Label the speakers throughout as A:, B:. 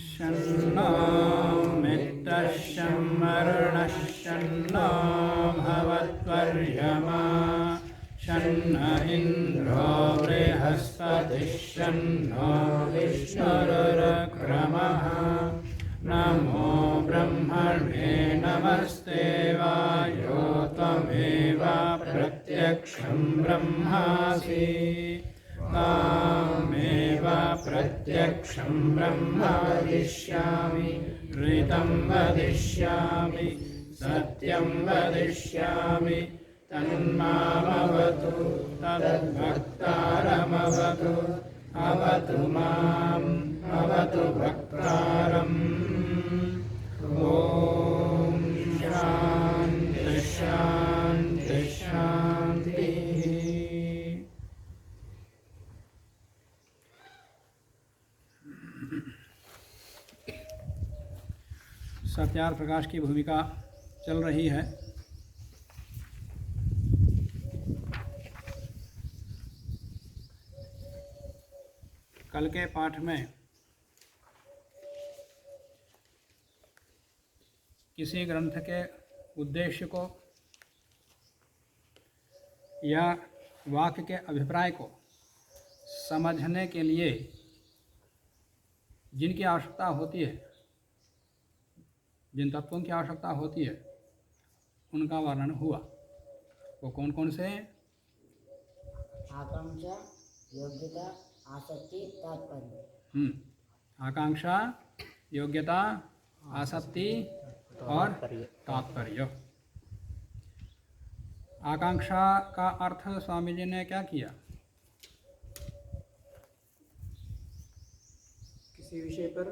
A: शन्नो मित्रः शं वरुणः शन्नो भवत्वर्यमा शन्नो इन्द्रो बृहस्पतिः शन्नो विष्णुरुक्रमः नमो ब्रह्मणे नमस्ते वायो त्वमेव प्रत्यक्षं ब्रह्मासि त्वामेव प्रत्यक्षं ब्रह्म वदिष्यामि ऋतं वदिष्यामि सत्यं वदिष्यामि तन्मामवतु तद्भक्तारमवतु अवतु माम् अवतु भक्तारम् ॐ शान्ति शान्ति शान्तिः। सत्यार्थ प्रकाश की भूमिका चल रही है। कल के पाठ में किसी ग्रंथ के उद्देश्य को या वाक्य के अभिप्राय को समझने के लिए जिनकी आवश्यकता होती है, जिन तत्वों की आवश्यकता होती है, उनका वर्णन हुआ। वो कौन कौन से?
B: आकांक्षा, योग्यता, आसक्ति, तात्पर्य।
A: आकांक्षा, योग्यता, आसक्ति और तात्पर्य। आकांक्षा का अर्थ स्वामी जी ने क्या किया?
C: किसी विषय पर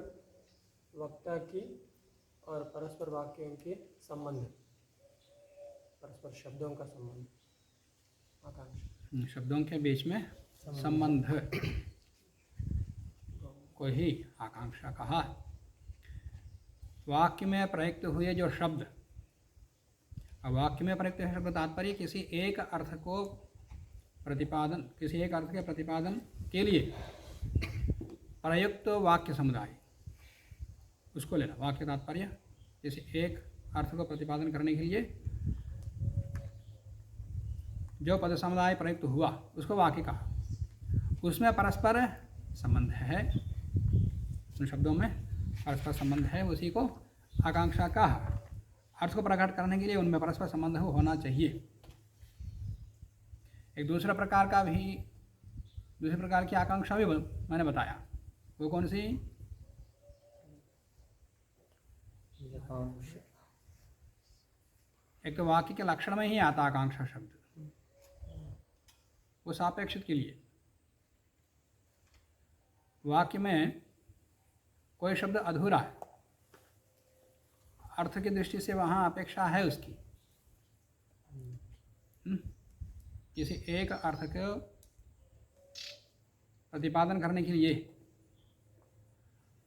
C: वक्ता की और परस्पर वाक्यों के संबंध, परस्पर शब्दों का संबंध, आकांक्षा।
A: शब्दों के बीच में संबंध को ही आकांक्षा कहा। वाक्य में प्रयुक्त हुए जो शब्द, अब वाक्य में प्रयुक्त हुए शब्द तात्पर्य किसी एक अर्थ को प्रतिपादन, किसी एक अर्थ के प्रतिपादन के लिए प्रयुक्त वाक्य समुदाय, उसको लेना वाक्य तात्पर्य। किसी एक अर्थ को प्रतिपादन करने के लिए जो पद समुदाय प्रयुक्त हुआ उसको वाक्य कहा। उसमें परस्पर संबंध है, उन शब्दों में परस्पर संबंध है, उसी को आकांक्षा कहा। अर्थ को प्रकट करने के लिए उनमें परस्पर संबंध होना चाहिए। एक दूसरे प्रकार की आकांक्षा भी मैंने बताया। वो कौन सी? एक तो वाक्य के लक्षण में ही आता आकांक्षा शब्द, वो सापेक्षित के लिए। वाक्य में कोई शब्द अधूरा है, अर्थ की दृष्टि से वहाँ अपेक्षा है उसकी। किसी एक अर्थ को प्रतिपादन करने के लिए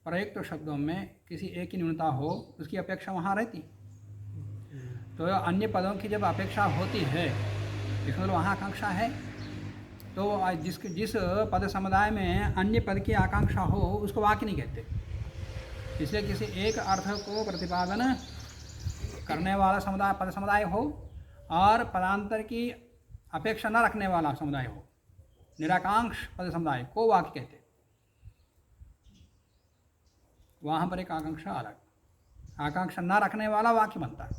A: प्रयुक्त शब्दों में किसी एक की न्यूनता हो, उसकी अपेक्षा वहाँ रहती। तो अन्य पदों की जब अपेक्षा होती है, इसमें मतलब वहाँ आकांक्षा है। तो जिस पद समुदाय में अन्य पद की आकांक्षा हो उसको वाक्य नहीं कहते। इसलिए किसी एक अर्थ को प्रतिपादन करने वाला समुदाय पद समुदाय हो और पदांतर की अपेक्षा न रखने वाला समुदाय हो, निराकांक्ष पद समुदाय को वाक्य कहते। वहाँ पर एक आकांक्षा अलग, आकांक्षा न रखने वाला वाक्य बनता है,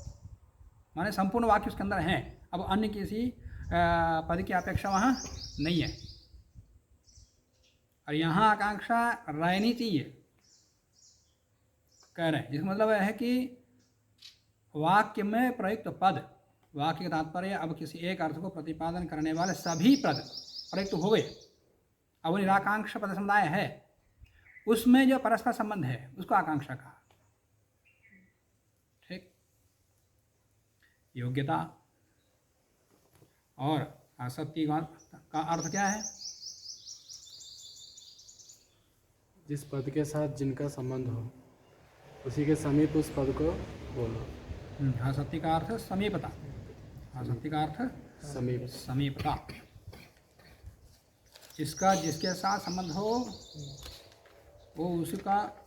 A: माने संपूर्ण वाक्य उसके अंदर हैं। अब अन्य किसी पद की अपेक्षा वहाँ नहीं है। और यहाँ आकांक्षा रहनी चाहिए कह रहे हैं। जिसका मतलब है कि वाक्य में प्रयुक्त पद, वाक्य का तात्पर्य अब किसी एक अर्थ को प्रतिपादन करने वाले सभी पद प्रयुक्त हो गए। अब निराकांक्षा पद समुदाय है, उसमें जो परस्पर संबंध है उसको आकांक्षा कहा। ठीक। योग्यता और आसक्ति का अर्थ क्या है?
C: जिस पद के साथ जिनका संबंध हो उसी के समीप उस पद को बोलो।
A: आसक्ति का अर्थ समीपता, आसक्ति का अर्थ
C: समीप,
A: समीपता। इसका जिसके साथ संबंध हो वो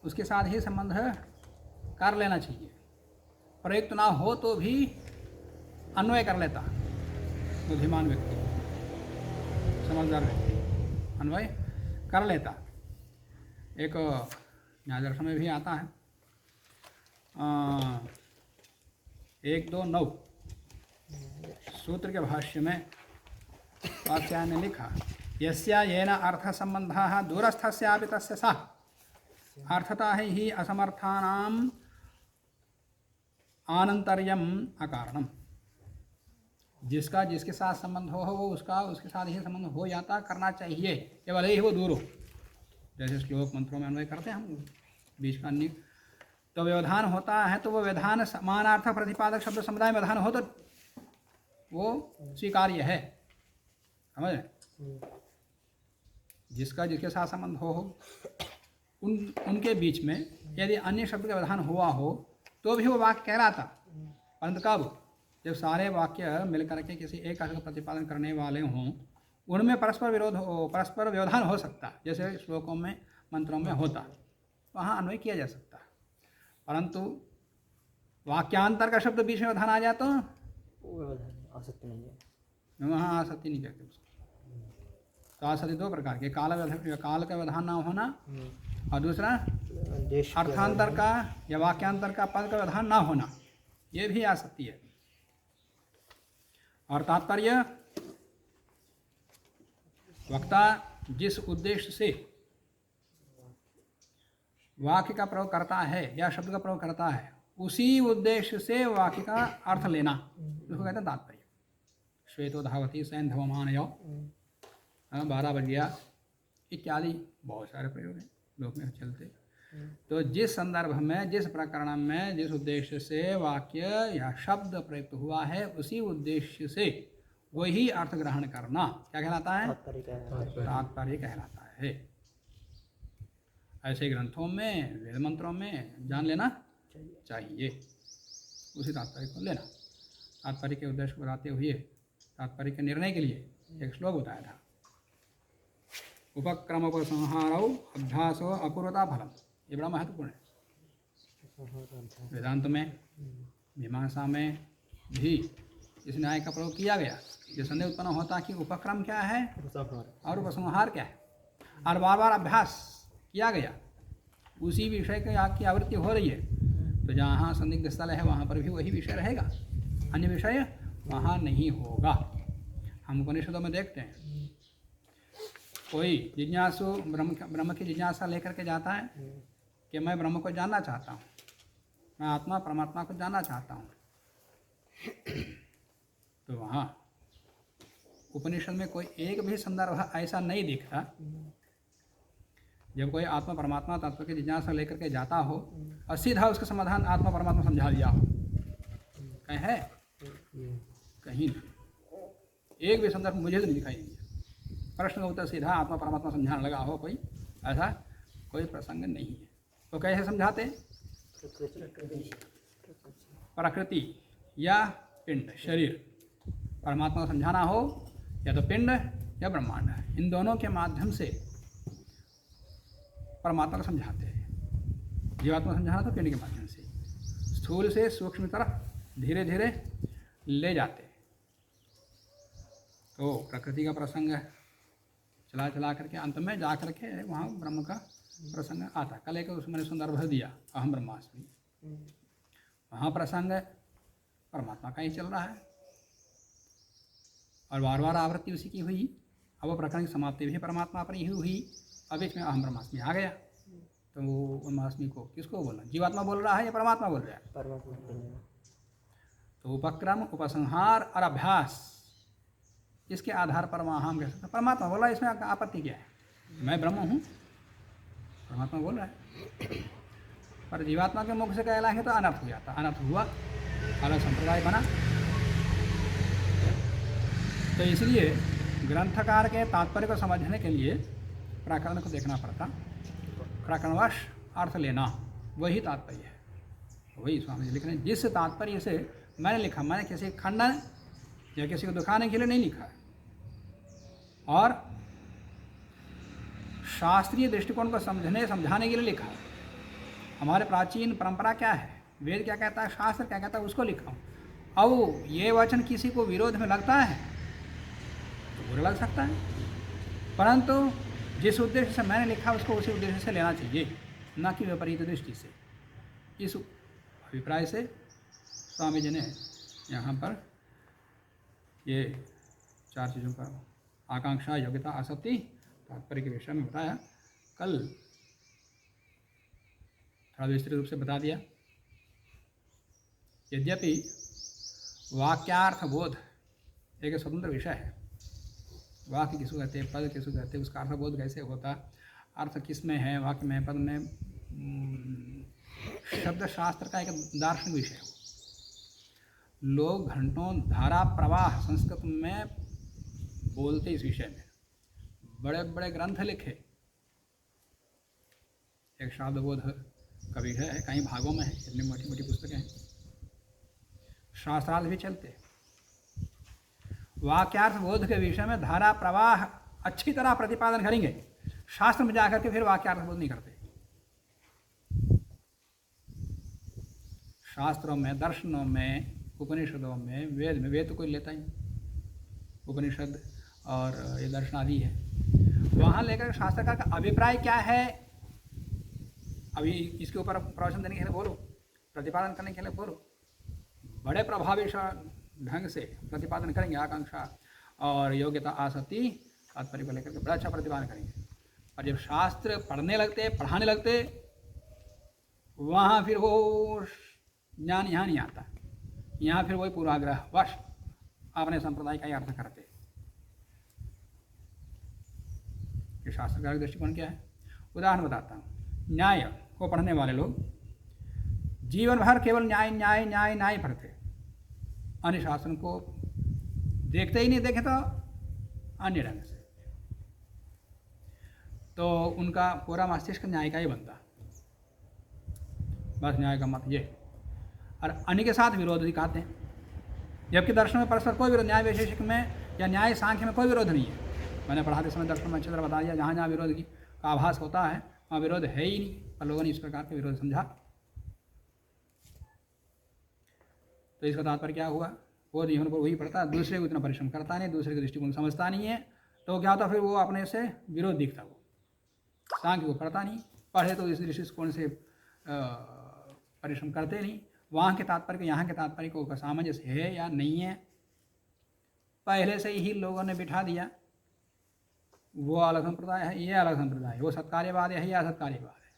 A: उसके साथ ही संबंध कर लेना चाहिए। प्रयुक्त ना हो तो भी अन्वय कर लेता बुद्धिमान व्यक्ति, समझदार व्यक्ति अन्वय कर लेता। एक न्याय दर्शन में भी आता है 129 सूत्र के भाष्य में आचार्य ने लिखा, यस्या येन अर्थ संबंधः दूरस्थस्यापि तस्य सा अर्थता ही असमर्थानाम आनंतर्यम अकारणम। जिसका जिसके साथ संबंध हो वो उसके साथ ही संबंध हो जाता, करना चाहिए, केवल ही वो दूर हो। जैसे श्लोक मंत्रों में अन्वय करते हैं हम बीच का अन्य, तो व्यवधान होता है तो वो व्यवधान समानार्थ प्रतिपादक शब्द समुदाय में व्यवधान हो तो वो स्वीकार्य है, समझ। जिसका जिसके साथ संबंध हो उनके बीच में यदि अन्य शब्द का व्यवधान हुआ हो तो भी वो वाक्य कहलाता, परंतु कब, जब सारे वाक्य मिलकर के किसी एक अर्थ का प्रतिपादन करने वाले हों, उनमें परस्पर व्यवधान हो सकता, जैसे श्लोकों में मंत्रों में होता, वहाँ अन्वय किया जा सकता। परंतु वाक्यांतर का शब्द बीच में व्यवधान आ जाए तो
C: आसक्ति नहीं है,
A: वहाँ आसक्ति नहीं कहते उसको। तो आसक्ति दो प्रकार के, काल का व्यवधान ना होना और दूसरा अर्थांतर का या वाक्यांतर का पद का व्यवधान ना होना, ये भी आसक्ति है। और तात्पर्य, वक्ता जिस उद्देश्य से वाक्य का प्रयोग करता है या शब्द का प्रयोग करता है उसी उद्देश्य से वाक्य का अर्थ लेना, उसको कहते हैं तात्पर्य। श्वेतो धावती सैंधवमानयो, 12 बज गया इत्यादि बहुत सारे प्रयोग हैं लोक में चलते। तो जिस संदर्भ में, जिस प्रकरण में, जिस उद्देश्य से वाक्य या शब्द प्रयुक्त हुआ है उसी उद्देश्य से वही अर्थ ग्रहण करना क्या कहलाता है? तात्पर्य कहलाता है। ऐसे ग्रंथों में, वेद मंत्रों में जान लेना चाहिए, उसी तात्पर्य को लेना। तात्पर्य के उद्देश्य को बताते हुए तात्पर्य के निर्णय के लिए एक श्लोक बताया था, उपक्रम उपसंहारो अभ्यासो अपूर्वता फलम। ये बड़ा महत्वपूर्ण है। वेदांत में, मीमांसा में भी इस न्याय का प्रयोग किया गया। ये संदेह उत्पन्न होता कि उपक्रम क्या है और उपसंहार क्या है, और बार बार अभ्यास किया गया, उसी विषय की आवृत्ति हो रही है, तो जहाँ संदिग्ध स्थल है वहाँ पर भी वही विषय रहेगा, अन्य विषय वहाँ नहीं होगा। हम उपनिषदों में देखते हैं कोई जिज्ञासु ब्रह्म की जिज्ञासा लेकर के जाता है कि मैं ब्रह्म को जानना चाहता हूँ, मैं आत्मा परमात्मा को जानना चाहता हूँ, तो वहाँ उपनिषद में कोई एक भी संदर्भ ऐसा नहीं दिखता जब कोई आत्मा परमात्मा तत्व की जिज्ञासा लेकर के जाता हो और सीधा उसका समाधान आत्मा परमात्मा समझा दिया हो। कहीं है? कहीं नहीं, एक भी संदर्भ मुझे तो नहीं दिखाई दिया। प्रश्न का उत्तर सीधा आत्मा परमात्मा समझाने लगा हो, कोई ऐसा कोई प्रसंग नहीं है। तो कैसे समझाते? प्रकृति या पिंड, शरीर, परमात्मा को समझाना हो या तो पिंड या ब्रह्मांड, इन दोनों के माध्यम से परमात्मा को समझाते हैं। जीवात्मा को समझाना तो पिंड के माध्यम से, स्थूल से सूक्ष्म तरफ धीरे धीरे ले जाते। तो प्रकृति का प्रसंग चला चला करके अंत में जा करके वहाँ ब्रह्म का प्रसंग आता। कल एक उसमें संदर्भ दिया, अहम ब्रह्मास्मि, वहाँ प्रसंग परमात्मा का ही चल रहा है और बार बार आवृत्ति उसी की हुई। अब वो प्रकरण की समाप्ति भी परमात्मा पर ही हुई, अब इसमें अहम ब्रह्मास्मि आ गया। तो वो ब्रह्मास्मि को किसको बोलना, जीवात्मा बोल रहा है या परमात्मा बोल रहा है?
C: परमात्मा।
A: तो उपक्रम, उपसंहार और अभ्यास, इसके आधार पर वहाँ हम कह सकते हैं परमात्मा बोल रहा है, इसमें आपत्ति क्या है? मैं ब्रह्म हूँ, परमात्मा बोल रहा है। पर जीवात्मा के मुख से कहलाएंगे तो अनर्थ हो जाता, अनर्थ हुआ, अलग संप्रदाय बना। तो इसलिए ग्रंथकार के तात्पर्य को समझने के लिए प्रकरण को देखना पड़ता, प्रकरणवश अर्थ लेना, वही तात्पर्य है। वही स्वामी जी लिख रहे हैं, जिस तात्पर्य से मैंने लिखा, मैंने किसी खंडन या किसी को दिखाने के लिए नहीं लिखा है। और शास्त्रीय दृष्टिकोण को समझाने के लिए लिखा। हमारे प्राचीन परंपरा क्या है, वेद क्या कहता है, शास्त्र क्या कहता है, उसको लिखा हूँ। अब ये वचन किसी को विरोध में लगता है तो बुरा लग सकता है, परंतु जिस उद्देश्य से मैंने लिखा उसको उसी उद्देश्य से लेना चाहिए, न कि विपरीत दृष्टि से। इस अभिप्राय से स्वामी जी ने यहाँ पर ये 4 चीज़ों का आकांक्षा, योग्यता, आसक्ति, तात्पर्य के विषय में बताया। कल थोड़ा विस्तृत रूप से बता दिया। यद्यपि वाक्यार्थ बोध एक स्वतंत्र विषय है। वाक्य किसको कहते हैं, पद किसको कहते हैं, उसका अर्थबोध कैसे होता, अर्थ किस में है, वाक्य में, पद में, शब्द शास्त्र का एक दार्शनिक विषय है। लोग घंटों धारा प्रवाह संस्कृत में बोलते इस विषय में, बड़े बड़े ग्रंथ लिखे। एक शब्दबोध का विषय है, कई भागों में है, इतनी मोटी मोटी पुस्तकें हैं। शास्त्रार्थ भी चलते। वाक्यार्थ बोध के विषय में धारा प्रवाह अच्छी तरह प्रतिपादन करेंगे, शास्त्र में जाकर के फिर वाक्यार्थ बोध नहीं करते। शास्त्रों में, दर्शनों में, उपनिषदों में, वेद में, वेद तो कोई लेता ही नहीं, उपनिषद और ये दर्शन आदि है, वहाँ लेकर शास्त्रकार का अभिप्राय क्या है, अभी इसके ऊपर प्रवचन देने के लिए बोलो, प्रतिपादन करने के लिए बोलो, बड़े प्रभावी ढंग से प्रतिपादन करेंगे, आकांक्षा और योग्यता, आसक्ति, तात्पर्य को लेकर के बड़ा अच्छा प्रतिपादन करेंगे। और जब शास्त्र पढ़ने लगते, पढ़ाने लगते, वहाँ फिर वो ज्ञान यहाँ नहीं आता, यहाँ फिर वही पूर्वाग्रह वश अपने संप्रदाय का ही अर्थ करते। कि शास्त्र का दृष्टिकोण क्या है, उदाहरण बताता हूँ। न्याय को पढ़ने वाले लोग जीवन भर केवल न्याय न्याय न्याय न्याय पढ़ते, अन्य शासन को देखते ही नहीं, देखे तो अन्य ढंग से, तो उनका पूरा मस्तिष्क न्याय का ही बनता, बस न्याय का मत ये, और अन्य के साथ विरोध दिखाते हैं। जबकि दर्शन में परस्पर कोई विरोध, न्याय वैशेषिक में या न्याय सांख्य में कोई विरोध नहीं है। मैंने पढ़ाते समय दर्शन में अच्छी तरह बता दिया, जहाँ जहाँ विरोध का आभास होता है वहाँ विरोध है ही नहीं, पर लोगों ने इस प्रकार के विरोध समझा। तो इसका तात्पर्य क्या हुआ, वो जीवन पर वही पढ़ता, दूसरे को इतना परिश्रम करता नहीं, दूसरे के दृष्टिकोण समझता नहीं है, तो क्या होता, फिर वो अपने से विरोध दिखता। वो सांख्य को पढ़ता नहीं, पढ़े तो इस दृष्टिकोण से परिश्रम करते नहीं, वहाँ के तात्पर्य को यहाँ के तात्पर्य को सामंजस्य है या नहीं है, पहले से ही लोगों ने बिठा दिया। वो अलग संप्रदाय है, ये अलग संप्रदाय है, वो सत्कार्यवाद है, ये असत्कार्यवाद है।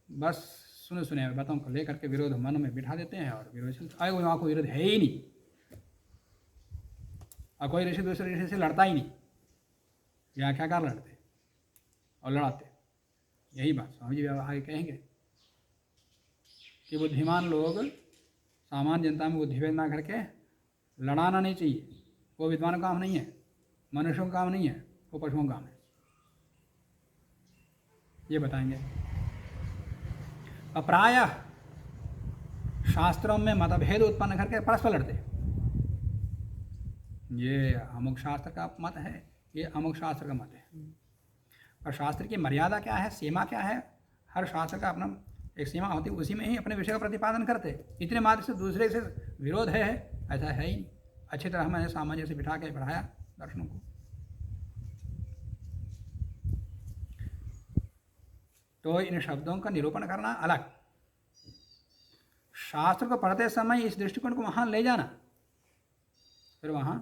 A: बस सुने सुने बातों को लेकर के विरोध मन में बिठा देते हैं और विरोध चलता है। वहाँ कोई विरोध है ही नहीं, और कोई ऋषि दूसरे ऋषि से लड़ता ही नहीं, यहाँ क्या कर लड़ते और लड़ाते। यही बात स्वामी जी आगे कहेंगे कि बुद्धिमान लोग सामान्य जनता में बुद्धिभेद ना करके लड़ाना नहीं चाहिए। वो विद्वान का काम नहीं है, मनुष्यों का काम नहीं है, वो पशुओं का काम है, ये बताएंगे। और प्रायः शास्त्रों में मतभेद उत्पन्न करके परस्पर लड़ते, ये अमुक शास्त्र का मत है, ये अमुक शास्त्र का मत है। और शास्त्र की मर्यादा क्या है, सीमा क्या है, हर शास्त्र का अपना एक सीमा होती है, उसी में ही अपने विषय का प्रतिपादन करते। इतने मात्र से दूसरे से विरोध है ऐसा है ही नहीं। अच्छी तरह मैंने सामान्य से बिठा के पढ़ाया दर्शनों को। तो इन शब्दों का निरूपण करना अलग, शास्त्र को पढ़ते समय इस दृष्टिकोण को वहाँ ले जाना, फिर वहाँ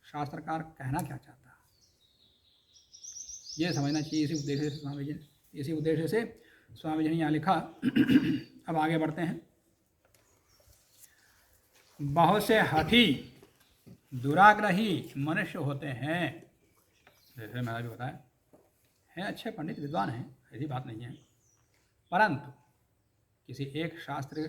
A: शास्त्रकार कहना क्या चाहता है ये समझना चाहिए। इसी उद्देश्य से स्वामी जी ने यहाँ लिखा। अब आगे बढ़ते हैं। बहुत से हठी दुराग्रही मनुष्य होते हैं, जैसे मैंने भी बताया, हैं अच्छे पंडित विद्वान हैं, ऐसी बात नहीं है, परंतु किसी एक शास्त्र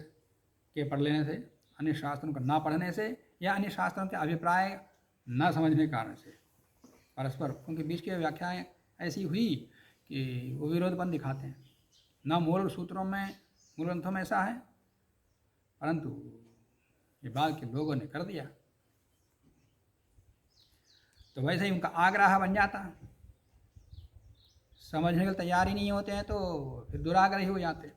A: के पढ़ लेने से, अन्य शास्त्रों को ना पढ़ने से, या अन्य शास्त्रों के अभिप्राय न समझने के कारण से परस्पर उनके बीच की व्याख्याएं ऐसी हुई कि वो विरोधबंध दिखाते हैं। न मूल सूत्रों में, मूल ग्रंथों में ऐसा है, परंतु ये बाद के लोगों ने कर दिया, तो वैसे ही उनका आग्रह बन जाता। समझने के लिए तैयार ही नहीं होते हैं तो फिर दुराग्रही हो जाते हैं।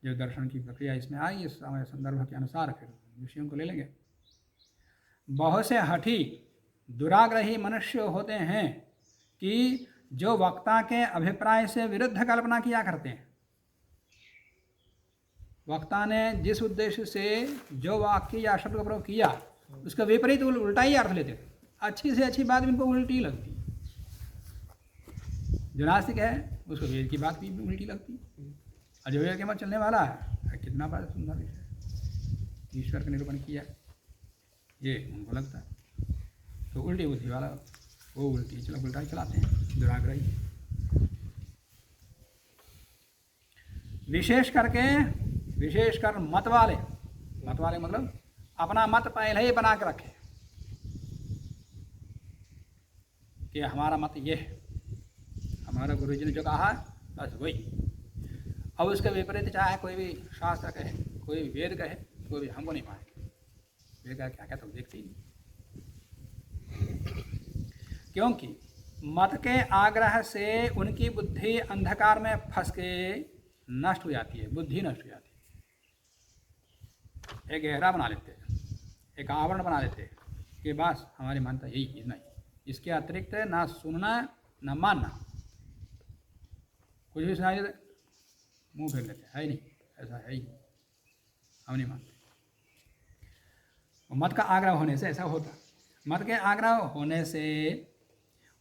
A: जो दर्शन की प्रक्रिया इसमें आई, इस समय संदर्भ के अनुसार फिर विषयों को ले लेंगे। बहुत से हठी दुराग्रही मनुष्य होते हैं कि जो वक्ता के अभिप्राय से विरुद्ध कल्पना किया करते हैं। वक्ता ने जिस उद्देश्य से जो वाक्य या शब्द का प्रयोग किया उसका विपरीत उल्टा ही अर्थ लेते थे। अच्छी से अच्छी बात भी इनको उल्टी लगती। जो नास्तिक है उसको वेद की बात भी उल्टी लगती, और जो वेद के मत चलने वाला है कितना बड़ा सुंदर विषय ईश्वर का निरूपण किया, ये उनको लगता है। तो उल्टी बुद्धि वाला वो उल्टा ही चलाते हैं, दुराग्रही। विशेषकर मत वाले मतलब अपना मत पहले ही बना के रखे कि हमारा मत ये है, हमारा गुरुजी ने जो कहा बस वही। अब उसके विपरीत चाहे कोई भी शास्त्र कहे, कोई भी वेद कहे, कोई भी हमको नहीं माने। वेद का क्या कहता, देखते ही नहीं। क्योंकि मत के आग्रह से उनकी बुद्धि अंधकार में फंस के नष्ट हो जाती है, बुद्धि नष्ट हो जाती है। एक गहरा बना लेते हैं, एक आवरण बना लेते हैं कि बस हमारी मान्यता यही है, नहीं इसके अतिरिक्त ना सुनना ना मानना। कुछ भी सुनाई देते मुंह फेर लेते, है नहीं, ऐसा है ही, हम नहीं मानते। मत का आग्रह होने से ऐसा होता। मत के आग्रह होने से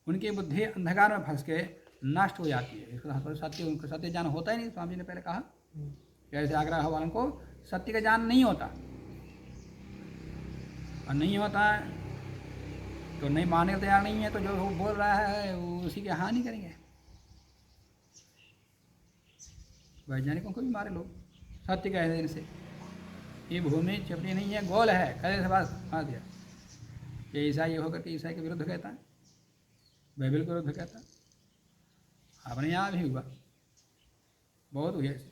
A: उनकी बुद्धि अंधकार में फंस के नष्ट हो जाती है। इसका सत्य, उनको सत्य ज्ञान होता ही नहीं। स्वामी जी ने पहले कहा कि ऐसे आग्रह वालों को सत्य का ज्ञान नहीं होता, और नहीं होता है तो नहीं मानने को तैयार नहीं है, तो जो वो बोल रहा है वो उसी की हानि करेंगे। वैज्ञानिकों को भी मारे लोग सत्य कह देने से। ये भूमि चपटी नहीं है, गोल है, कहने से बस मार दिया। ये ईसाई होकर के ईसाई के विरुद्ध कहता है, बाइबल के विरुद्ध कहता है। अपने यहाँ भी हुआ, बहुत हुआ ऐसे।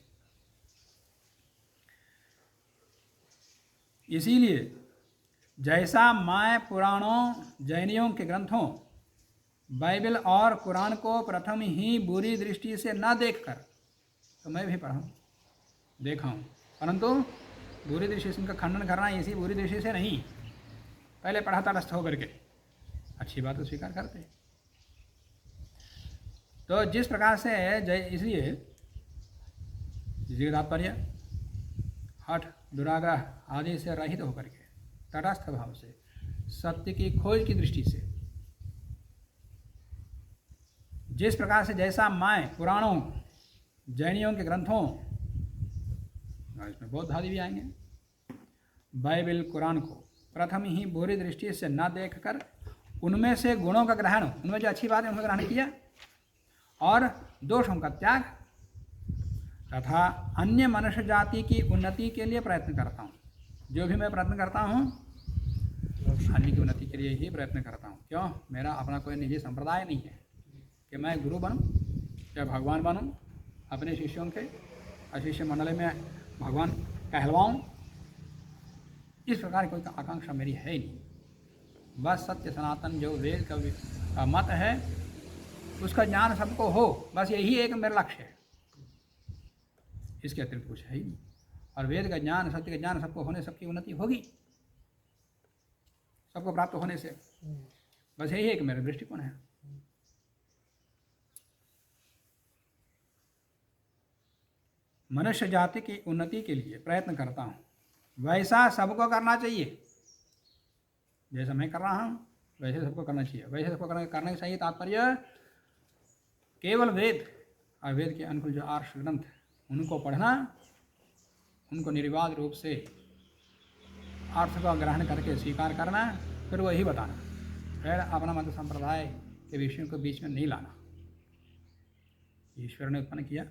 A: इसीलिए जैसा मैं पुराणों जैनियों के ग्रंथों बाइबल और कुरान को प्रथम ही बुरी दृष्टि से न देखकर, तो मैं भी पढ़ा हूँ, देखा हूँ, परंतु बुरी दृष्टि से उनका खंडन करना इसी बुरी दृष्टि से नहीं, पहले पढ़ा तटस्थ होकर के अच्छी बात को स्वीकार करते। तो जिस प्रकार से इसलिए तात्पर्य हठ दुराग्रह आदि से रहित होकर के तटस्थ भाव से सत्य की खोज की दृष्टि से, जिस प्रकार से जैसा मैं पुराणों जैनियों के ग्रंथों, इसमें बौद्ध आदि भी आएंगे, बाइबल कुरान को प्रथम ही बुरी दृष्टि से न देखकर उनमें से गुणों का ग्रहण, उनमें जो अच्छी बात है उनका ग्रहण किया और दोषों का त्याग तथा अन्य मनुष्य जाति की उन्नति के लिए प्रयत्न करता हूँ। जो भी मैं प्रयत्न करता हूँ अन्य की उन्नति के लिए ही प्रयत्न करता हूँ। क्यों? मेरा अपना कोई निजी संप्रदाय नहीं है कि मैं गुरु बनूँ या भगवान बनूँ, अपने शिष्यों के अशिष्य मंडल में भगवान कहलवाऊँ। इस प्रकार की कोई आकांक्षा मेरी है ही नहीं। बस सत्य सनातन जो वेद का मत है उसका ज्ञान सबको हो, बस यही एक मेरा लक्ष्य है। इसके अतिरिक्त कुछ है ही नहीं। और वेद का ज्ञान, सत्य का ज्ञान सबको होने, सबकी उन्नति होगी, सबको प्राप्त होने से, बस यही एक मेरा दृष्टिकोण है। मनुष्य जाति की उन्नति के लिए प्रयत्न करता हूँ, वैसा सबको करना चाहिए। जैसा मैं कर रहा हूँ वैसे सबको करना चाहिए। वैसे सबको करने चाहिए तात्पर्य केवल वेद और वेद के अनुकूल जो आर्ष ग्रंथ उनको पढ़ना, उनको निर्विवाद रूप से अर्थ का ग्रहण करके स्वीकार करना, फिर वही बताना, फिर अपना मत संप्रदाय के विषयों को बीच में नहीं लाना। ईश्वर ने उत्पन्न किया,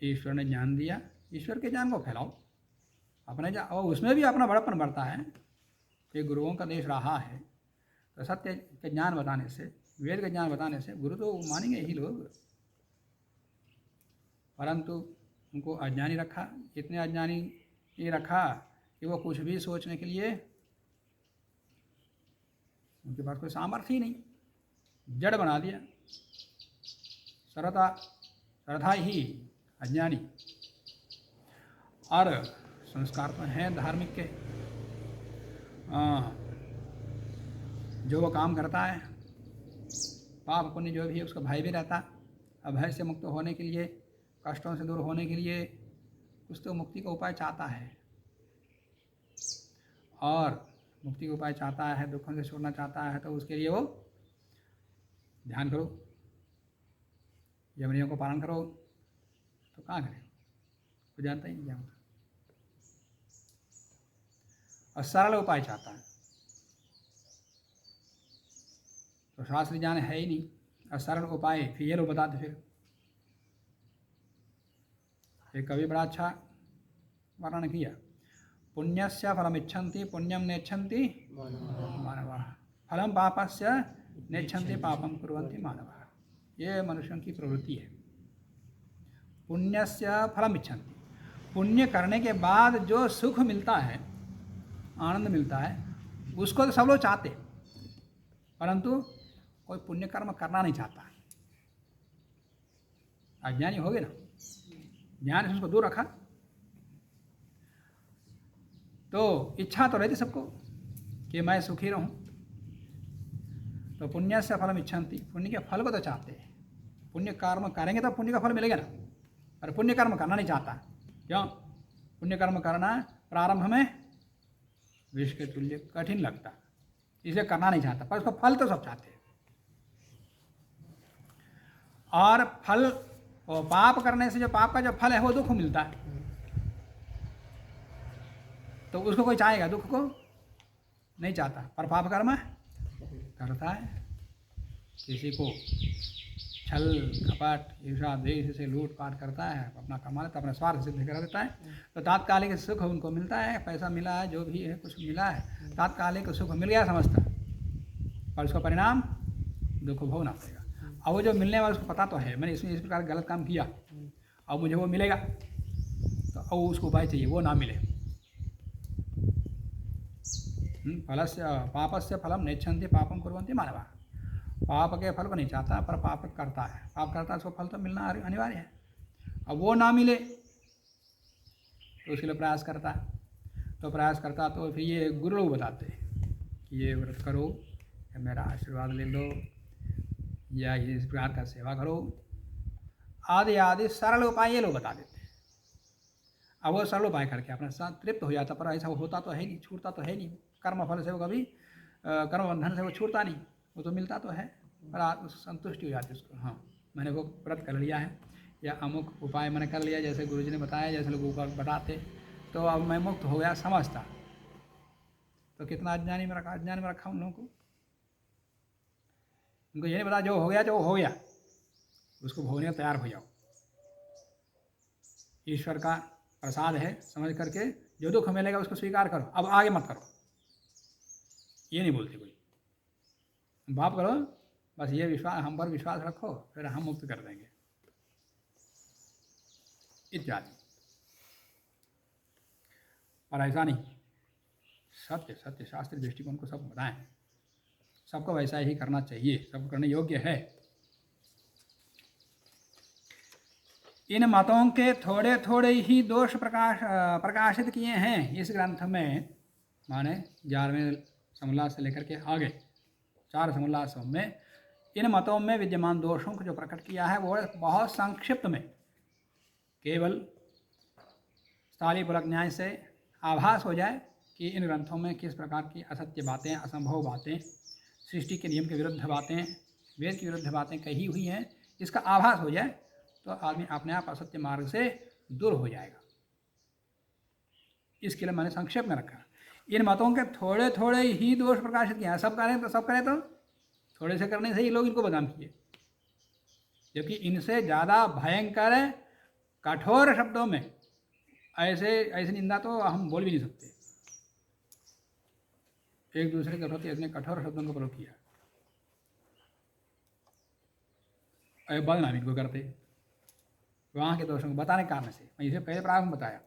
A: ईश्वर ने ज्ञान दिया, ईश्वर के ज्ञान को फैलाओ अपने और उसमें भी अपना बड़प्पन बढ़ता है कि गुरुओं का देश रहा है। तो सत्य के ज्ञान बताने से, वेद का ज्ञान बताने से गुरु तो मानेंगे ही लोग, परंतु उनको अज्ञानी रखा, इतने अज्ञानी ये रखा कि वो कुछ भी सोचने के लिए उनके पास कोई सामर्थ्य ही नहीं। जड़ बना दिया, श्रद्धा ही अज्ञानी। और संस्कार तो हैं धार्मिक के, जो वो काम करता है, पाप पुण्य जो भी है उसका भय भी रहता। अब भय से मुक्त होने के लिए, कष्टों से दूर होने के लिए कुछ तो मुक्ति का उपाय चाहता है, और मुक्ति का उपाय चाहता है, दुखों से छोड़ना चाहता है, तो उसके लिए वो ध्यान करो, यमनियों को पालन करो। तो कहाँ करें, वो जानता ही नहीं क्या होता। और सरल उपाय चाहता है, तो शास्त्र ज्ञान है ही नहीं, और सरल उपाय फिर ये लोग बताते। फिर एक कवि बड़ा अच्छा वर्णन किया, पुण्यस्य फलमिच्छन्ति पुण्यम नेच्छन्ति मानवाः, फलम पापस्य नेच्छन्ति पापम कुर्वन्ति मानवाः। ये मनुष्यों की प्रवृत्ति है। पुण्यस्य फलमिच्छन्ति, पुण्य करने के बाद जो सुख मिलता है, आनंद मिलता है, उसको तो सब लोग चाहते, परंतु कोई पुण्य कर्म करना नहीं चाहता। अज्ञानी हो गए ना, ज्ञान से उसको दूर रखा, तो इच्छा तो रहती सबको कि मैं सुखी रहूं। तो पुण्य से फलम इच्छन्ति, पुण्य के फल को तो चाहते हैं। पुण्य कर्म करेंगे तो पुण्य का फल मिलेगा ना, और पुण्य कर्म करना नहीं चाहता। क्यों? पुण्य कर्म करना प्रारंभ में विष के तुल्य कठिन लगता, इसे करना नहीं चाहता, पर उसका फल तो सब चाहते हैं। और फल, और पाप करने से जो पाप का जो फल है वो दुख मिलता है, तो उसको कोई चाहेगा? दुख को नहीं चाहता, पर पाप कर्म करता है। किसी को छल कपट ईर्षा द्वेष से लूट पाट करता है, अपना कमा लेता, अपना स्वार्थ सिद्ध करा देता है, तो तात्कालिक सुख उनको मिलता है, पैसा मिला है, जो भी है कुछ मिला है, तात्कालिक सुख मिल गया समझता, पर उसका परिणाम दुख भोगना पड़ेगा। अब वो जो मिलने वाला उसको पता तो है मैंने इसमें इस प्रकार गलत काम किया, अब मुझे वो मिलेगा, तो अब उसको उपाय चाहिए वो ना मिले। फलस्य पापस्य फलम नेच्छन्ति पापम कुर्वन्ति मानवाः, पाप के फल को नहीं चाहता, पर पाप करता है, पाप करता है, उसको फल तो मिलना अनिवार्य है। अब वो ना मिले तो उसके लिए प्रयास करता है, तो प्रयास करता तो फिर ये गुरु लोग बताते हैं कि ये व्रत करो, या मेरा आशीर्वाद ले लो, या इस प्रकार का सेवा करो, आदि आदि सरल उपाय ये लोग बता देते हैं। अब वो सरल उपाय करके अपने साथ तृप्त हो जाता, पर ऐसा होता तो है नहीं, छूटता तो है नहीं। कर्म फल से वो कभी कर्म बंधन से वो छूटता नहीं, वो तो मिलता तो है, पर संतुष्टि हो जाती उसको। हाँ, मैंने वो व्रत कर लिया है, या अमुक उपाय मैंने कर लिया, जैसे गुरुजी ने बताया, जैसे लोग ऊपर बताते, तो अब मैं मुक्त हो गया समझता। तो कितना अज्ञानी में रखा उन लोगों को। उनको ये नहीं पता, जो हो गया जो हो गया, उसको भोगने का तैयार हो जाओ। ईश्वर का प्रसाद है समझ करके, जो दुख मिलेगा उसको स्वीकार करो, अब आगे मत करो, ये नहीं बोलते कोई। बाप करो, बस ये विश्वास, हम पर विश्वास रखो, फिर हम मुक्त कर देंगे इत्यादि। और ऐसा नहीं, सत्य सत्य शास्त्र दृष्टिकोण को सब बताएं, सबको वैसा ही करना चाहिए, सबको करने योग्य है। इन मतों के थोड़े थोड़े ही दोष प्रकाशित किए हैं इस ग्रंथ में, माने 11वें समोल्लास से लेकर के आगे 4 समोल्लासों में इन मतों में विद्यमान दोषों को जो प्रकट किया है वो बहुत संक्षिप्त में, केवल स्थालीपुलक न्याय से आभास हो जाए कि इन ग्रंथों में किस प्रकार की असत्य बातें, असंभव बातें, सृष्टि के नियम के विरुद्ध बातें, वेद की विरुद्ध बातें कही हुई हैं, इसका आभास हो जाए तो आदमी अपने आप असत्य मार्ग से दूर हो जाएगा। इसके लिए मैंने संक्षेप में रखा। इन मतों के थोड़े थोड़े ही दोष प्रकाशित किए हैं। सब करें तो थोड़े से करने से ही लोग इनको बदनाम किए, जबकि इनसे ज़्यादा भयंकर कठोर शब्दों में ऐसी निंदा तो हम बोल भी नहीं सकते। एक दूसरे के प्रति इतने कठोर शब्दों का प्रयोग किया, बदनाम इनको करते वहाँ के दोषों को बताने के कारण से। मैं इसे पहले प्रारंभ बताया,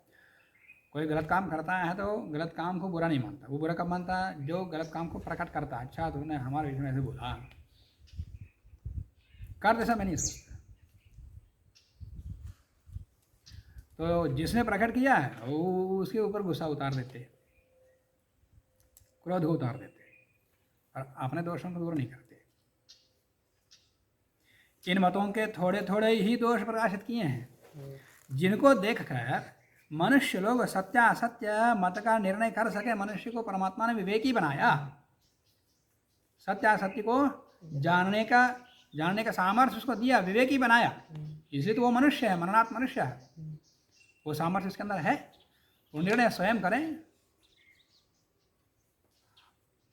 A: कोई गलत काम करता है तो गलत काम को बुरा नहीं मानता। वो बुरा कब मानता है? जो गलत काम को प्रकट करता है। अच्छा तुमने हमारे विषय में ऐसे बोला, कर जैसा मैं नहीं सोचता। तो जिसने प्रकट किया है वो उसके ऊपर गुस्सा उतार देते, क्रोध को उतार देते, और अपने दोषों को दूर नहीं करते। इन मतों के थोड़े थोड़े ही दोष प्रकाशित किए हैं, जिनको देखकर मनुष्य लोग सत्य असत्य मत का निर्णय कर सके। मनुष्य को परमात्मा ने विवेकी बनाया, सत्य असत्य को जानने का सामर्थ्य उसको दिया, विवेकी बनाया, इसलिए तो वो मनुष्य है, मननात्म मनुष्य है। वो सामर्थ्य उसके अंदर है, वो निर्णय स्वयं करें।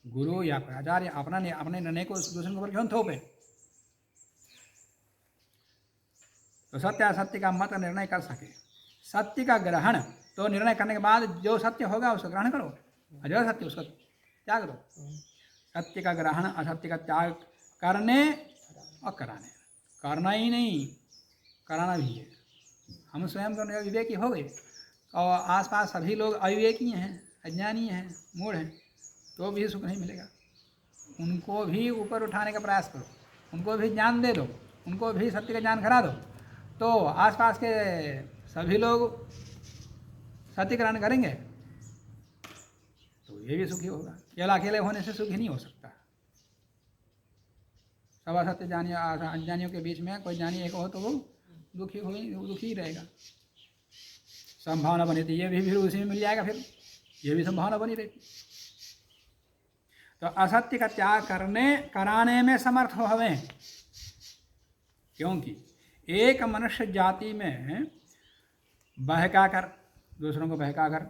A: गुरु या आचार्य अपने निर्णय को दूसरे के ऊपर क्यों थोपे? तो सत्य असत्य का मत निर्णय कर सके। सत्य का ग्रहण, तो निर्णय करने के बाद जो सत्य होगा उसको ग्रहण करो, और जो सत्य उसका त्याग दो। सत्य का ग्रहण असत्य का त्याग करने और कराने, करना ही नहीं कराना भी है। हम स्वयं तो विवेकी हो गए और आसपास सभी लोग अविवेकी हैं, अज्ञानी हैं, मूढ़ हैं, तो भी सुख नहीं मिलेगा। उनको भी ऊपर उठाने का प्रयास करो, उनको भी ज्ञान दे दो, उनको भी सत्य का ज्ञान करा दो, तो आसपास के सभी लोग सत्य ग्रहण करेंगे, तो ये भी सुखी होगा। केवल अकेले होने से सुखी नहीं हो सकता। सब असत्य जानिए अज्ञानियों के बीच में कोई ज्ञानी एक हो तो वो दुखी ही रहेगा। संभावना बनी थी, ये भी फिर उसी में मिल जाएगा, फिर ये भी संभावना बनी रहती। तो असत्य का त्याग कराने में समर्थ हो हमें, क्योंकि एक मनुष्य जाति में बहकाकर, दूसरों को बहकाकर,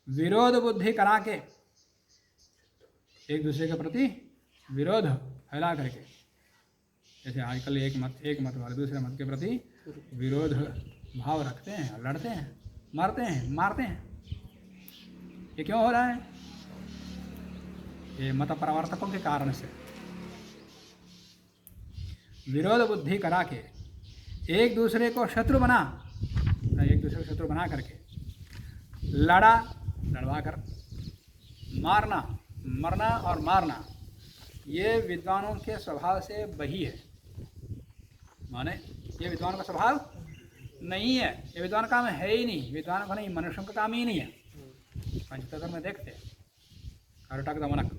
A: विरोध बुद्धि करा के, एक दूसरे के प्रति विरोध फैला करके, जैसे आजकल एक मत वाले दूसरे मत के प्रति विरोध भाव रखते हैं, लड़ते हैं, मरते हैं, मारते हैं। ये क्यों हो रहा है? ये मत प्रवर्तकों के कारण से। विरोध बुद्धि करा के एक दूसरे को शत्रु बना करके लड़वा कर मरना और मारना, ये विद्वानों के स्वभाव से बही है। माने ये विद्वान का स्वभाव नहीं है, ये विद्वान काम है ही नहीं, विद्वान का नहीं, मनुष्यों का काम ही नहीं है। पंचतंत्र में देखते कर्टक दमनक,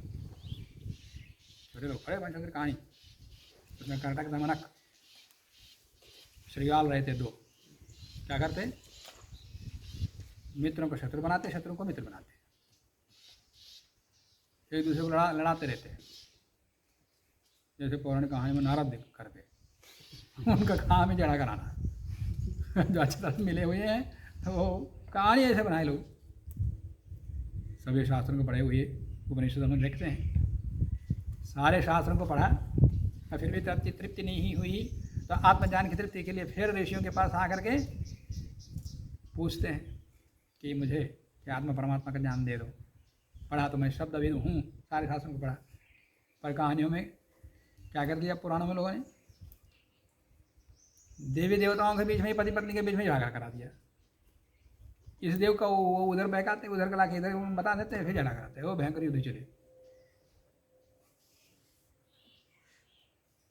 A: छोटे लोग पढ़े पंचतंत्र कहानी, उसमें कर्टक दमनक श्रीगाल रहते दो, क्या करते? मित्रों को शत्रु बनाते, शत्रुओं को मित्र बनाते, एक दूसरे को लड़ाते रहते हैं। जैसे पौराणिक कहानी में नारद करते, उनका काम ही जड़ा कराना। जो अच्छी तरह मिले हुए हैं तो कहानी ऐसे बनाए लोग, सभी शास्त्रों को पढ़े हुए, उपनिषदों में देखते हैं, सारे शास्त्रों को पढ़ा और फिर भी तृप्ति नहीं हुई, तो आत्मज्ञान की तृप्ति के लिए फिर ऋषियों के पास आकर के पूछते हैं कि मुझे क्या आत्मा परमात्मा का ज्ञान दे दो। पढ़ा तो मैं शब्द अभी हूँ, सारे शास्त्रों को पढ़ा, पर कहानियों में क्या कर दिया पुराणों में लोगों ने? देवी देवताओं के बीच में, पति पत्नी के बीच में झगड़ा करा दिया। इस देव का वो उधर बहकाते, उधर का लाके इधर बता देते हैं, फिर झगड़ा कराते हैं, वो भयंकर युद्ध चले।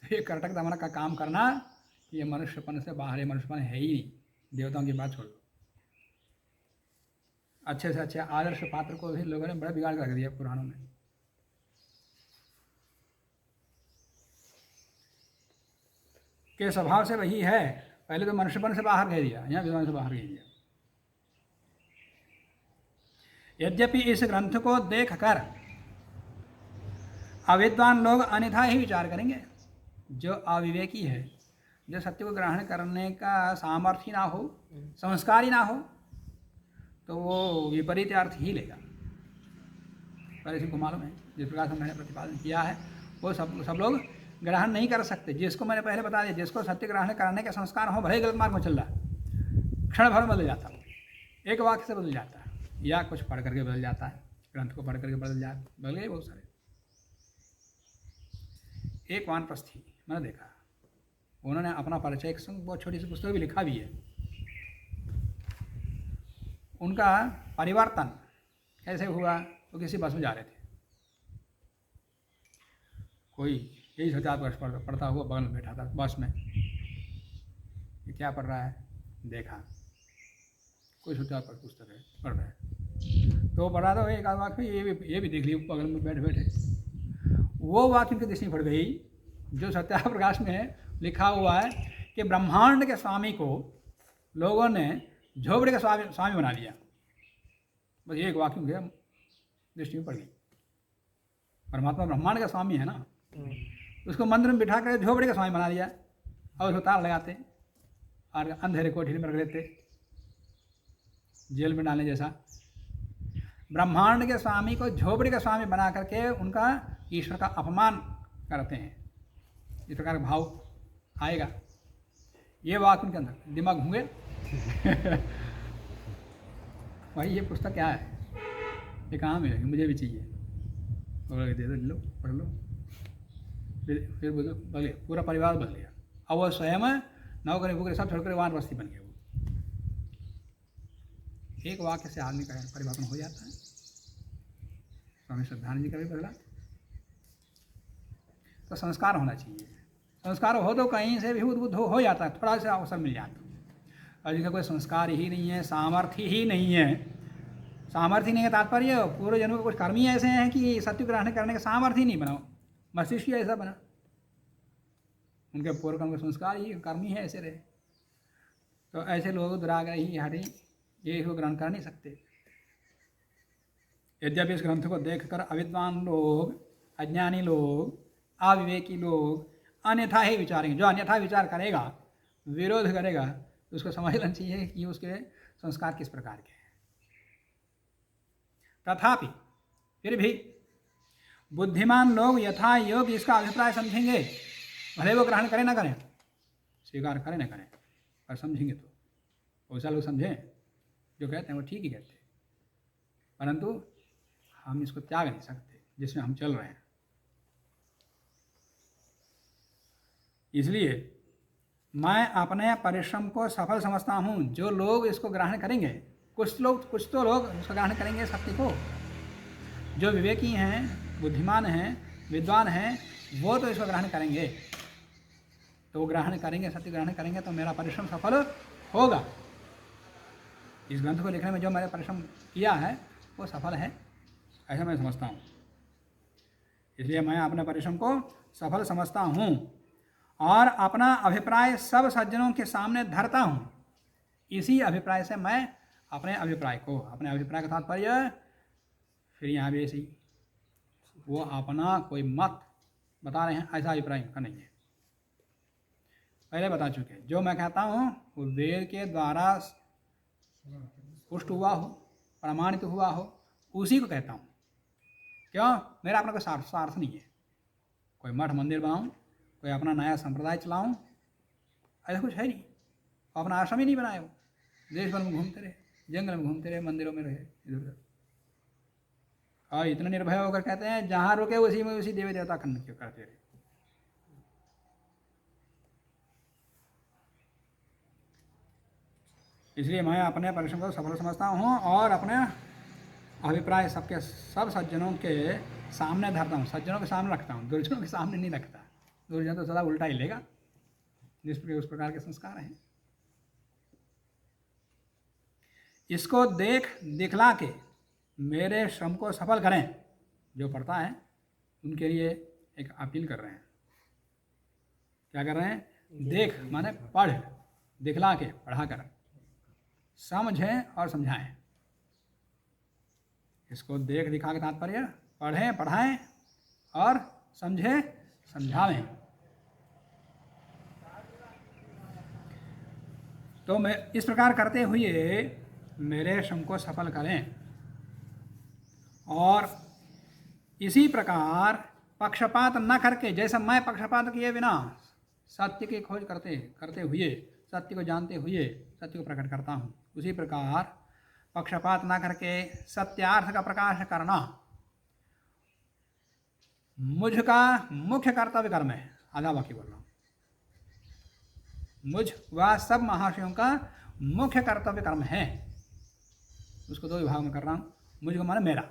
A: तो ये कर्टक दमन का काम करना, ये मनुष्यपन से बाहर है, मनुष्यपन है ही नहीं। देवताओं की बात छोड़ दो, अच्छे से अच्छे आदर्श पात्र को भी लोगों ने बड़ा बिगाड़ कर रख दिया पुराणों में। के स्वभाव से वही है, पहले तो मनुष्यपन से बाहर कह दिया, यहाँ विद्वान से बाहर कह दिया। यद्यपि इस ग्रंथ को देखकर अविद्वान लोग अन्यथा ही विचार करेंगे। जो अविवेकी है, जो सत्य को ग्रहण करने का सामर्थ्य ना हो, संस्कार ही ना हो, तो वो विपरीत अर्थ ही लेगा। पर इसी को मालूम है, जिस प्रकार से मैंने प्रतिपादन किया है वो सब लोग ग्रहण नहीं कर सकते। जिसको मैंने पहले बता दिया, जिसको सत्य ग्रहण करने का संस्कार हो, भले गलत मार्ग में चल रहा है, क्षण भर में बदल जाता है, एक वाक्य से बदल जाता है, या कुछ पढ़ करके बदल जाता है, ग्रंथ को पढ़ करके बदल गए बहुत सारे। एक वानप्रस्थी मैंने देखा, उन्होंने अपना परिचय एक बहुत छोटी सी पुस्तक भी लिखा भी है। उनका परिवर्तन कैसे हुआ? वो किसी बस में जा रहे थे, कोई यही सत्या प्रकाश पढ़ता हुआ बगल में बैठा था बस में। ये क्या पढ़ रहा है, देखा कोई सत्या प्रकाश पुस्तक है पढ़ रहा है, तो पढ़ा था एक आध वाक्य, ये भी देख लिया बगल में बैठे बैठे। वो वाक्य उनकी दृष्टि पड़ गई जो सत्या प्रकाश में लिखा हुआ है कि ब्रह्मांड के स्वामी को लोगों ने झोपड़े का स्वामी बना लिया। बस एक वाक्य उनके दृष्टि में पड़ गई। परमात्मा ब्रह्मांड का स्वामी है ना, उसको मंदिर में बिठा कर झोपड़े का स्वामी बना लिया और उसको तार लगाते और अंधेरे कोठरी में रख देते, जेल में डालने जैसा। ब्रह्मांड के स्वामी को झोपड़ी का स्वामी बना करके उनका ईश्वर का अपमान करते हैं। इस प्रकार का भाव आएगा। ये बात उनके अंदर दिमाग घूमे। भाई ये पुस्तक क्या है, ये कहाँ मिलेगी, मुझे भी चाहिए। और दे दो, लो पढ़ लो। फिर बदले, पूरा परिवार बदल गया। अब वो स्वयं नौकरी वोकरी सब छोड़कर वानप्रस्थी बन गया। वो एक वाक्य से आदमी का परिवर्तन हो जाता है। स्वामी श्रद्धानंद जी का भी बदला। तो संस्कार होना चाहिए। संस्कार हो तो कहीं से भी उद्बुद्ध हो जाता है, थोड़ा सा अवसर मिल जाता है। और जिसका कोई संस्कार ही नहीं है, सामर्थ्य ही नहीं है, सामर्थ्य नहीं है तात्पर्य पूर्व जन्म के कुछ कर्म ही ऐसे हैं कि सत्य ग्रहण करने का सामर्थ्य ही नहीं बना, मस्तिष्क ही ऐसा बना, उनके पूर्व कर्म के संस्कार ही कर्म ही है ऐसे रहे। तो ऐसे लोग दुराग्रही हटे ये इसको ग्रहण कर नहीं सकते। यद्यपि इस ग्रंथ को देखकर अविद्वान लोग, अज्ञानी लोग, अविवेकी लोग अन्यथा ही विचारेंगे। जो अन्यथा विचार करेगा, विरोध करेगा, तो उसको समझ लेना चाहिए कि उसके संस्कार किस प्रकार के हैं। तथापि फिर भी बुद्धिमान लोग यथा योग्य इसका अभिप्राय समझेंगे, भले वो ग्रहण करें ना करें, स्वीकार करें ना करें, पर समझेंगे तो ऐसा लोग समझें जो कहते हैं वो ठीक ही कहते हैं, परंतु हम इसको त्याग नहीं सकते जिसमें हम चल रहे हैं। इसलिए मैं अपने परिश्रम को सफल समझता हूँ। जो लोग इसको ग्रहण करेंगे, कुछ तो लोग इसको ग्रहण करेंगे सत्य को, जो विवेकी हैं, बुद्धिमान हैं, विद्वान हैं, वो तो इसको ग्रहण करेंगे। तो वो ग्रहण करेंगे, सत्य ग्रहण करेंगे तो मेरा परिश्रम सफल होगा। इस ग्रंथ को लिखने में जो मैंने परिश्रम किया है वो सफल है, ऐसा मैं समझता हूँ। इसलिए मैं अपने परिश्रम को सफल समझता हूँ और अपना अभिप्राय सब सज्जनों के सामने धरता हूँ। इसी अभिप्राय से मैं अपने अभिप्राय का तात्पर्य फिर यहाँ भी ऐसे ही, वो अपना कोई मत बता रहे हैं, ऐसा अभिप्राय उनका नहीं है। पहले बता चुके, जो मैं कहता हूँ वो वेद के द्वारा पुष्ट हुआ हो, प्रमाणित हुआ हो, उसी को कहता हूँ। क्यों? मेरा अपना कोई स्वार्थ नहीं है, कोई मठ मंदिर बनाऊँ, कोई अपना नया संप्रदाय चलाऊँ, ऐसा कुछ है नहीं। अपना आश्रम ही नहीं बनाए, वो देश भर में घूमते रहे, जंगल में घूमते रहे, मंदिरों में रहे इधर उधर, और इतना निर्भय होकर कहते हैं जहाँ रुके उसी में उसी देवी देवता खंड करते रहे। इसलिए मैं अपने परिश्रम को सफल समझता हूँ और अपने अभिप्राय सब सज्जनों के सामने धरता हूँ, सज्जनों के सामने रखता हूँ, दुर्जनों के सामने नहीं रखता। दुर्जन तो सदा उल्टा ही लेगा, जिस उस प्रकार के संस्कार हैं। इसको दिखला के मेरे श्रम को सफल करें। जो पढ़ता है उनके लिए एक अपील कर रहे हैं। क्या कर रहे हैं? देख माने पढ़, दिखला के पढ़ा कर, समझें और समझाएं। इसको देख दिखा के तात्पर्य पढ़ें, पढ़ाएं और समझें, समझावें। तो मैं इस प्रकार करते हुए मेरे श्रम को सफल करें और इसी प्रकार पक्षपात न करके, जैसा मैं पक्षपात किए बिना सत्य की खोज करते हुए, सत्य को जानते हुए सत्य को प्रकट करता हूँ, उसी प्रकार पक्षपात न करके सत्यार्थ का प्रकाश करना मुझका मुख्य कर्तव्य कर्म है। आधा वाक्य बोल रहा हूँ। मुझ व सब महाशयों का मुख्य कर्तव्य कर्म है। उसको दो विभाग में कर रहा हूँ। मुझको माने मेरा,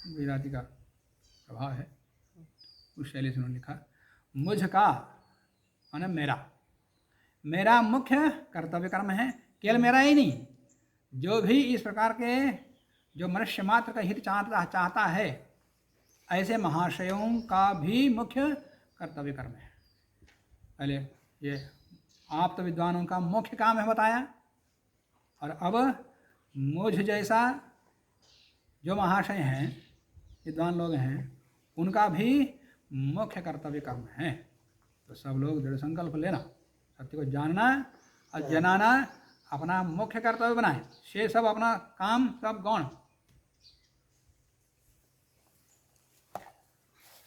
A: गुजराती का प्रभाव है, उस शैली से उन्होंने लिखा, मुझका माने मेरा मुख्य कर्तव्य कर्म है। केवल मेरा ही नहीं, जो भी इस प्रकार के जो मनुष्य मात्र का हित चाहता है, ऐसे महाशयों का भी मुख्य कर्तव्य कर्म है। पहले ये आप तो विद्वानों का मुख्य काम है बताया, और अब मुझ जैसा जो महाशय हैं, विद्वान लोग हैं, उनका भी मुख्य कर्तव्य कर्म है। तो सब लोग दृढ़ संकल्प लेना, सत्य को जानना और जनाना अपना मुख्य कर्तव्य बनाए। शेष सब अपना काम सब गौण।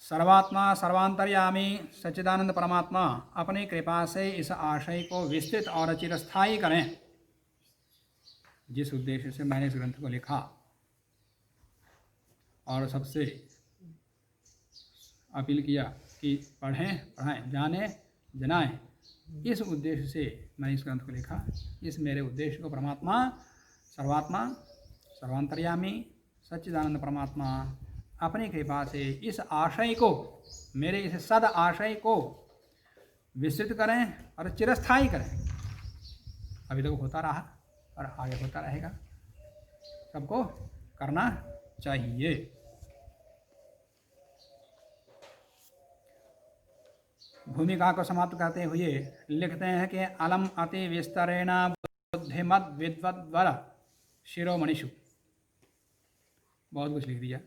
A: सर्वात्मा सर्वांतर्यामी सच्चिदानंद परमात्मा अपनी कृपा से इस आशय को विस्तृत और चिरस्थायी करें, जिस उद्देश्य से मैंने इस ग्रंथ को लिखा और सबसे अपील किया कि पढ़ाएं, जानें, जनाएं। इस उद्देश्य से मैंने इस ग्रंथ को लिखा। इस मेरे उद्देश्य को परमात्मा, सर्वात्मा, सर्वांतर्यामी, सच्चिदानंद परमात्मा अपनी कृपा से इस आशय को, मेरे इस सद आशय को विस्तृत करें और चिरस्थायी करें। अभी तक होता रहा और आगे होता रहेगा, सबको करना चाहिए। भूमिका को समाप्त करते हुए लिखते हैं कि अलम अति विस्तरेण बुद्धिमद विद्वद्वर शिरोमणिषु। बहुत कुछ लिख दिया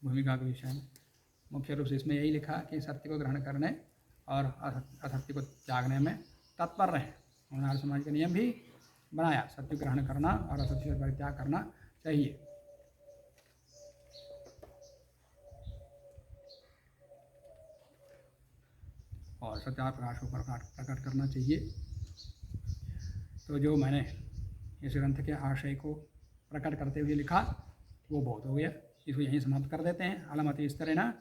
A: भूमिका के विषय में। मुख्य रूप से इसमें यही लिखा कि सत्य को ग्रहण करने और असत्य को त्यागने में तत्पर रहें। उन्होंने आर्य समाज का नियम भी बनाया, सत्य ग्रहण करना और असत्य का परित्याग करना चाहिए। और सत्यार प्रकाश को प्रकट करना चाहिए। तो जो मैंने इस ग्रंथ के आशय को प्रकट करते हुए लिखा वो बहुत हो गया, इसको यहीं समाप्त कर देते हैं। अलमति इस तरह ना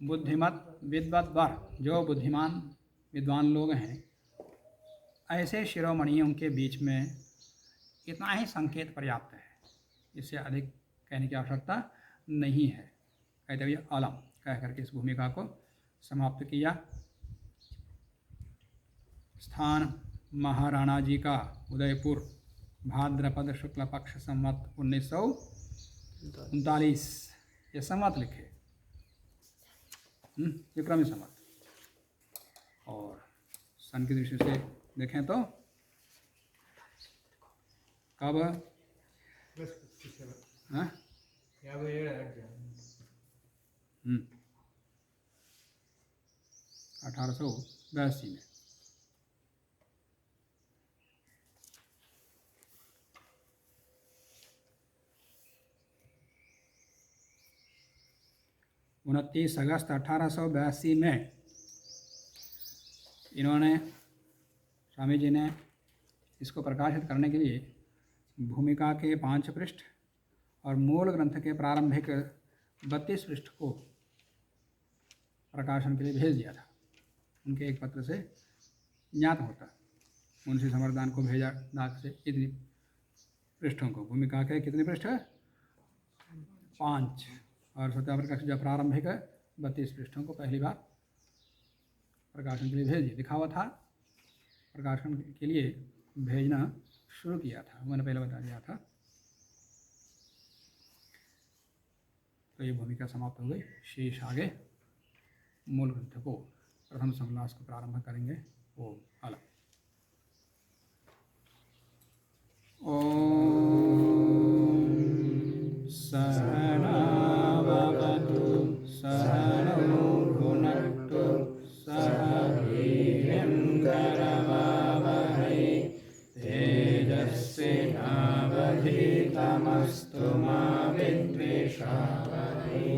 A: बुद्धिमत विद्वद्वर, जो बुद्धिमान विद्वान लोग हैं, ऐसे शिरोमणियों के बीच में इतना ही संकेत पर्याप्त है, इससे अधिक कहने की आवश्यकता नहीं है। कहते हुए अलम कह करके इस भूमिका को समाप्त किया। स्थान महाराणा जी का उदयपुर, भाद्रपद शुक्ल पक्ष संवत 1939। ये संवत लिखे, विक्रमी संवत। और सन की दृष्टि से देखें तो कब 1882 में। उनतीस अगस्त 1882 में इन्होंने, स्वामी जी ने इसको प्रकाशित करने के लिए भूमिका के 5 पृष्ठ और मूल ग्रंथ के प्रारंभिक 32 पृष्ठ को प्रकाशन के लिए भेज दिया था। उनके एक पत्र से ज्ञात होता। मुंशी समरदान को भेजा डाक से इतनी पृष्ठों को। भूमिका के कितने पृष्ठ है? 5। और सत्याप्रकाश जो प्रारंभिक 32 पृष्ठों को पहली बार प्रकाशन के लिए भेज दिया। लिखा हुआ था, प्रकाशन के लिए भेजना शुरू किया था, मैंने पहले बता दिया था। तो ये भूमिका समाप्त हो गई। शेष आगे मूल ग्रंथ को प्रथम समलास को प्रारंभ करेंगे। ओम अलग। ओम सहना भवतु सहनौ भुनक्तु सह वीर्यं करवावहै तेजस्विनावधीतमस्तु मा विद्विषावहै।